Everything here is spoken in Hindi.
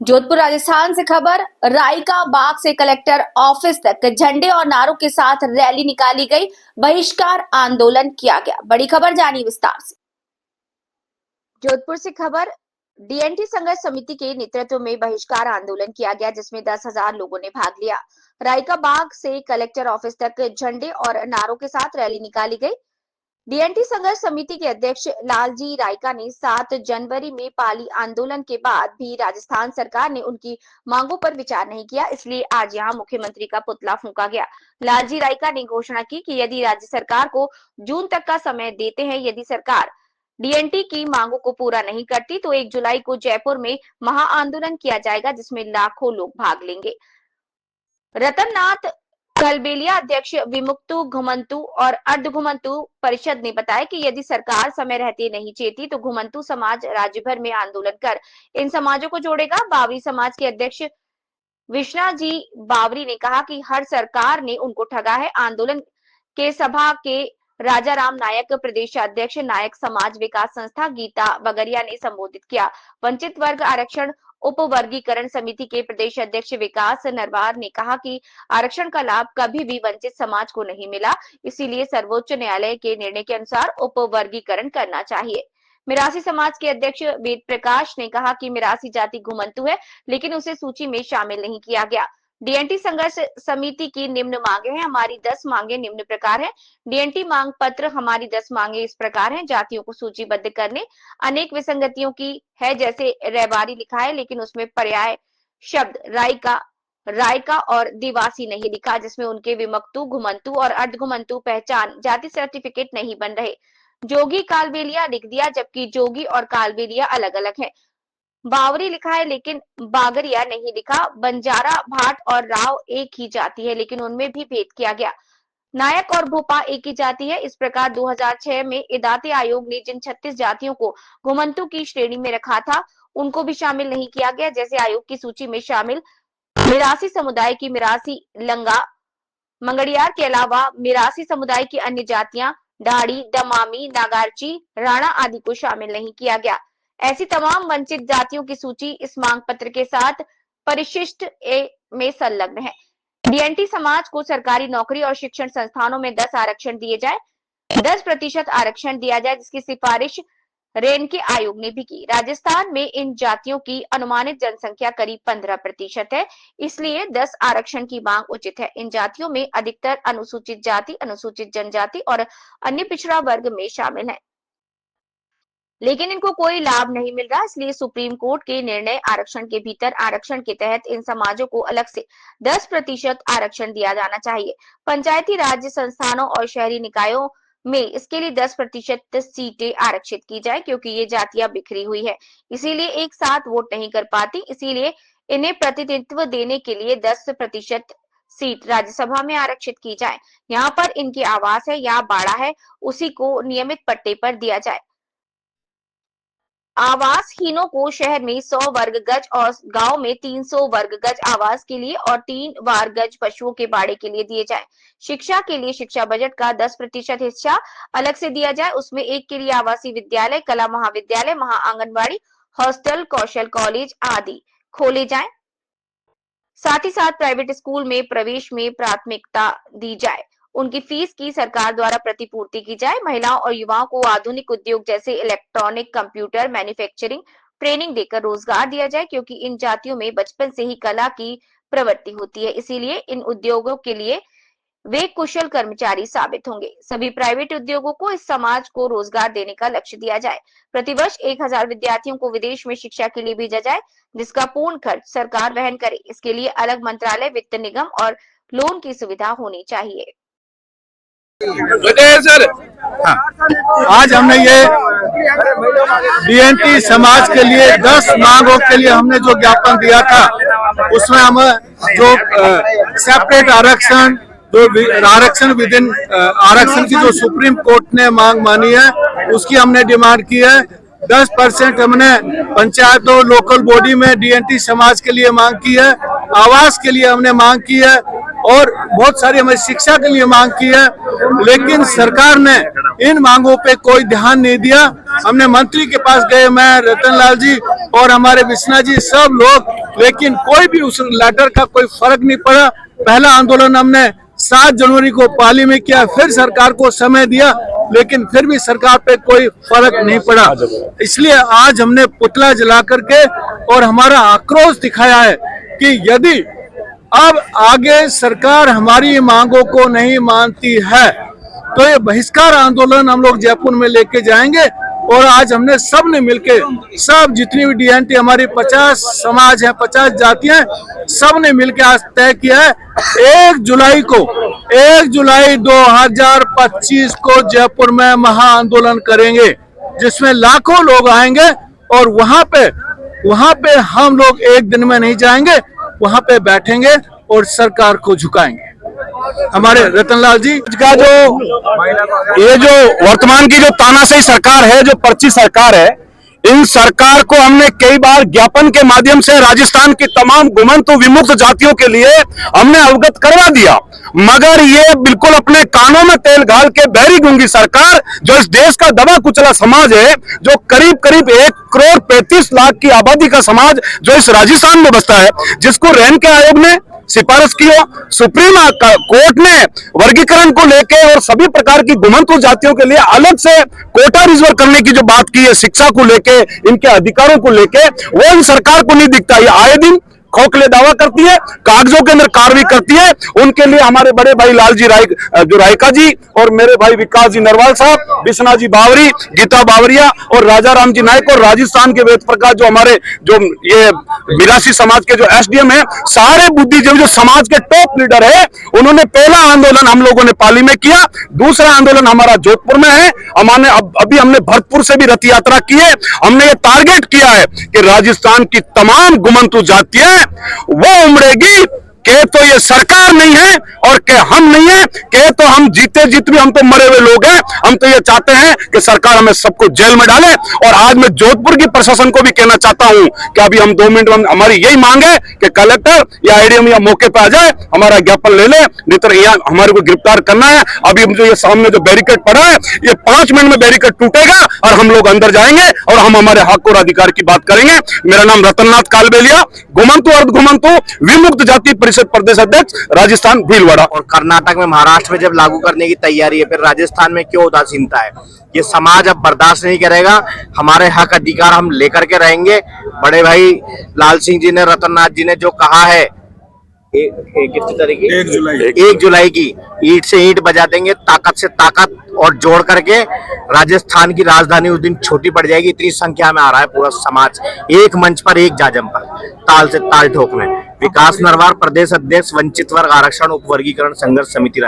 जोधपुर राजस्थान से खबर। रायका बाग से कलेक्टर ऑफिस तक झंडे और नारों के साथ रैली निकाली गई। बहिष्कार आंदोलन किया गया। बड़ी खबर जानिए विस्तार से। जोधपुर से खबर। डीएनटी संघर्ष समिति के नेतृत्व में बहिष्कार आंदोलन किया गया, जिसमें 10,000 लोगों ने भाग लिया। रायका बाग से कलेक्टर ऑफिस तक झंडे और नारों के साथ रैली निकाली गई। डीएनटी संघर्ष समिति के अध्यक्ष लालजी रायका ने 7 जनवरी में पाली आंदोलन के बाद भी राजस्थान सरकार ने उनकी मांगों पर विचार नहीं किया, इसलिए आज यहां मुख्यमंत्री का पुतला फूंका गया। लालजी रायका ने घोषणा की कि यदि राज्य सरकार को जून तक का समय देते हैं, यदि सरकार डीएनटी की मांगों को पूरा नहीं करती तो 1 जुलाई को जयपुर में महाआंदोलन किया जाएगा, जिसमें लाखों लोग भाग लेंगे। रतननाथ कलबेलिया अध्यक्ष विमुक्तु घुमंतु और अर्ध घुमंतु परिषद ने बताया कि यदि सरकार समय रहते नहीं चेती तो घुमंतु समाज राज्य भर में आंदोलन कर इन समाजों को जोड़ेगा। बावरी समाज के अध्यक्ष विष्णा जी बावरी ने कहा कि हर सरकार ने उनको ठगा है। आंदोलन के सभा के राजा राम नायक प्रदेशाध्यक्ष नायक समाज विकास संस्था गीता बगरिया ने संबोधित किया। वंचित वर्ग आरक्षण उपवर्गीकरण समिति के प्रदेश अध्यक्ष विकास नरवार ने कहा कि आरक्षण का लाभ कभी भी वंचित समाज को नहीं मिला, इसीलिए सर्वोच्च न्यायालय के निर्णय के अनुसार उपवर्गीकरण करना चाहिए। मिरासी समाज के अध्यक्ष वेद प्रकाश ने कहा कि मिरासी जाति घुमंतु है, लेकिन उसे सूची में शामिल नहीं किया गया। डीएनटी संघर्ष समिति की निम्न मांगे हैं। हमारी 10 मांगे निम्न प्रकार है। डीएनटी मांग पत्र। हमारी 10 मांगे इस प्रकार हैं। जातियों को सूचीबद्ध करने। अनेक विसंगतियों की है, जैसे रैबारी लिखा है लेकिन उसमें पर्याय शब्द रायका और दिवासी नहीं लिखा, जिसमें उनके विमुक्तु घुमंतु और अर्ध घुमंतु पहचान जाति सर्टिफिकेट नहीं बन रहे। जोगी कालबेलिया लिख दिया, जबकि जोगी और कालबेलिया अलग अलग है। बावरी लिखा है लेकिन बागरिया नहीं लिखा। बंजारा भाट और राव एक ही जाति है, लेकिन उनमें भी भेद किया गया। नायक और भोपा एक ही जाति है। इस प्रकार 2006 में इदाते आयोग ने जिन 36 जातियों को घुमंतु की श्रेणी में रखा था, उनको भी शामिल नहीं किया गया। जैसे आयोग की सूची में शामिल मिरासी समुदाय की मिरासी, लंगा, मंगड़ियार के अलावा मिरासी समुदाय की अन्य जातियां डाड़ी, दमामी, नागार्ची, राणा आदि को शामिल नहीं किया गया। ऐसी तमाम वंचित जातियों की सूची इस मांग पत्र के साथ परिशिष्ट ए में संलग्न है। डीएनटी समाज को सरकारी नौकरी और शिक्षण संस्थानों में 10 आरक्षण दिए जाए, 10% आरक्षण दिया जाए, जिसकी सिफारिश रेनके आयोग ने भी की। राजस्थान में इन जातियों की अनुमानित जनसंख्या करीब 15% है, इसलिए 10 आरक्षण की मांग उचित है। इन जातियों में अधिकतर अनुसूचित जाति, अनुसूचित जनजाति और अन्य पिछड़ा वर्ग में शामिल है, लेकिन इनको कोई लाभ नहीं मिल रहा, इसलिए सुप्रीम कोर्ट के निर्णय आरक्षण के भीतर आरक्षण के तहत इन समाजों को अलग से 10% आरक्षण दिया जाना चाहिए। पंचायती राज संस्थानों और शहरी निकायों में इसके लिए 10% सीटें आरक्षित की जाए, क्योंकि ये जातियां बिखरी हुई है, इसीलिए एक साथ वोट नहीं कर पाती। इसीलिए इन्हें प्रतिनिधित्व देने के लिए 10% सीट राज्यसभा में आरक्षित की जाए। यहाँ पर इनकी आवास है या बाड़ा है, उसी को नियमित पट्टे पर दिया जाए। आवासहीनों को शहर में 100 वर्ग गज और गांव में 300 वर्ग गज आवास के लिए और 3 वर्ग गज पशुओं के बाड़े के लिए दिए जाए। शिक्षा के लिए शिक्षा बजट का 10% हिस्सा अलग से दिया जाए, उसमें एक के लिए आवासीय विद्यालय, कला महाविद्यालय, आंगनबाड़ी, हॉस्टल, कौशल कॉलेज आदि खोले जाए। साथ ही साथ प्राइवेट स्कूल में प्रवेश में प्राथमिकता दी जाए। उनकी फीस की सरकार द्वारा प्रतिपूर्ति की जाए। महिलाओं और युवाओं को आधुनिक उद्योग जैसे इलेक्ट्रॉनिक, कंप्यूटर, मैन्युफैक्चरिंग ट्रेनिंग देकर रोजगार दिया जाए, क्योंकि इन जातियों में बचपन से ही कला की प्रवृत्ति होती है, इसीलिए इन उद्योगों के लिए वे कुशल कर्मचारी साबित होंगे। सभी प्राइवेट उद्योगों को इस समाज को रोजगार देने का लक्ष्य दिया जाए। प्रतिवर्ष 1000 विद्यार्थियों को विदेश में शिक्षा के लिए भेजा जाए, जिसका पूर्ण खर्च सरकार वहन करे। इसके लिए अलग मंत्रालय, वित्त निगम और लोन की सुविधा होनी चाहिए। सर, हाँ, आज हमने ये डीएनटी समाज के लिए 10 मांगों के लिए हमने जो ज्ञापन दिया था, उसमें हम जो सेपरेट आरक्षण, जो आरक्षण विदिन आरक्षण की जो सुप्रीम कोर्ट ने मांग मानी है, उसकी हमने डिमांड की है। 10% हमने पंचायत और लोकल बॉडी में डीएनटी समाज के लिए मांग की है। आवास के लिए हमने मांग की है और बहुत सारी हमें शिक्षा के लिए मांग की है, लेकिन सरकार ने इन मांगों पे कोई ध्यान नहीं दिया। हमने मंत्री के पास गए, मैं, रतनलाल जी और हमारे विश्वनाथ जी, सब लोग, लेकिन कोई भी उस लेटर का कोई फर्क नहीं पड़ा। पहला आंदोलन हमने 7 जनवरी को पाली में किया, फिर सरकार को समय दिया, लेकिन फिर भी सरकार पे कोई फर्क नहीं पड़ा। इसलिए आज हमने पुतला जला करके और हमारा आक्रोश दिखाया है कि यदि अब आगे सरकार हमारी मांगों को नहीं मानती है तो ये बहिष्कार आंदोलन हम लोग जयपुर में लेके जाएंगे। और आज हमने सब ने मिलके, सब जितनी भी डीएनटी हमारी 50 समाज है, 50 जातियां, सब ने मिलके आज तय किया है 1 जुलाई 2025 को जयपुर में महा आंदोलन करेंगे, जिसमें लाखों लोग आएंगे और वहां पे हम लोग एक दिन में नहीं जाएंगे, वहां पे बैठेंगे और सरकार को झुकाएंगे। हमारे रतनलाल जी का ये जो वर्तमान की जो तानाशाही सरकार है, जो पर्ची सरकार है, इन सरकार को हमने कई बार ज्ञापन के माध्यम से राजस्थान की तमाम गुमंत विमुक्त जातियों के लिए हमने अवगत करवा दिया, मगर ये बिल्कुल अपने कानों में तेल डाल के बहरी गूंगी सरकार, जो इस देश का दबा कुचला समाज है, जो करीब करीब 1,35,00,000 की आबादी का समाज जो इस राजस्थान में बसता है, जिसको रैंक आयोग ने सिफारिश की हो, सुप्रीम कोर्ट ने वर्गीकरण को लेके और सभी प्रकार की गुमंत जातियों के लिए अलग से कोटा रिजर्व करने की जो बात की है, शिक्षा को लेके, इनके अधिकारों को लेके, वो इन सरकार को नहीं दिखता। ये आए दिन खोखले दावा करती है, कागजों के अंदर कार्रवाई करती है। उनके लिए हमारे बड़े भाई लालजी रायका जी और मेरे भाई विकास जी नरवाल साहब, विश्वनाथ जी बावरी, गीता बावरिया और राजा राम जी नायक और राजस्थान के वेद प्रकाश, जो हमारे जो ये मिरासी समाज के जो एसडीएम है, सारे बुद्धिजीवी जो समाज के टॉप लीडर है, उन्होंने पहला आंदोलन हम लोगों ने पाली में किया, दूसरा आंदोलन हमारा जोधपुर में है। अभी हमने भरतपुर से भी रथ यात्रा की है। हमने ये टारगेट किया है कि राजस्थान की तमाम गुमंतु जातियां वो उमड़ेगी के तो ये सरकार नहीं है और के हम नहीं है, के तो हम जीते जीत भी, हम तो मरे हुए लोग हैं। हम तो ये चाहते हैं कि सरकार हमें सबको जेल में डाले। और आज मैं जोधपुर की प्रशासन को भी कहना चाहता हूं कि अभी हम 2 मिनट में, हमारी यही मांग है कि कलेक्टर या आईडीएम या मौके पर आ जाए, हमारा ज्ञापन ले ले, नहीं तो यहाँ हमारे को गिरफ्तार करना है। अभी जो ये सामने जो बैरिकेड पड़ा है, ये 5 मिनट में बैरिकेड टूटेगा और हम लोग अंदर जाएंगे और हम हमारे हक और अधिकार की बात करेंगे। मेरा नाम रतननाथ कालबेलिया, गुमंतु अर्ध गुमंतु विमुक्त जाति परिषद प्रदेश अध्यक्ष, राजस्थान भीलवाड़ा। और कर्नाटक में, महाराष्ट्र में जब लागू करने की तैयारी है, फिर राजस्थान में क्यों उदासीनता है? ये समाज अब बर्दाश्त नहीं करेगा। हमारे हक अधिकार हम लेकर के रहेंगे। बड़े भाई लाल सिंह जी ने, रतननाथ जी ने जो कहा है, कितनी तारीख, 1 जुलाई की ईंट से ईंट बजा देंगे, ताकत से ताकत और जोड़ करके राजस्थान की राजधानी उस दिन छोटी पड़ जाएगी। इतनी संख्या में आ रहा है पूरा समाज, एक मंच पर, एक जाजम पर, ताल से ताल ठोकने। विकास नरवार, प्रदेश अध्यक्ष, वंचित वर्ग आरक्षण उप वर्गीकरण संघर्ष समिति राजस्थान।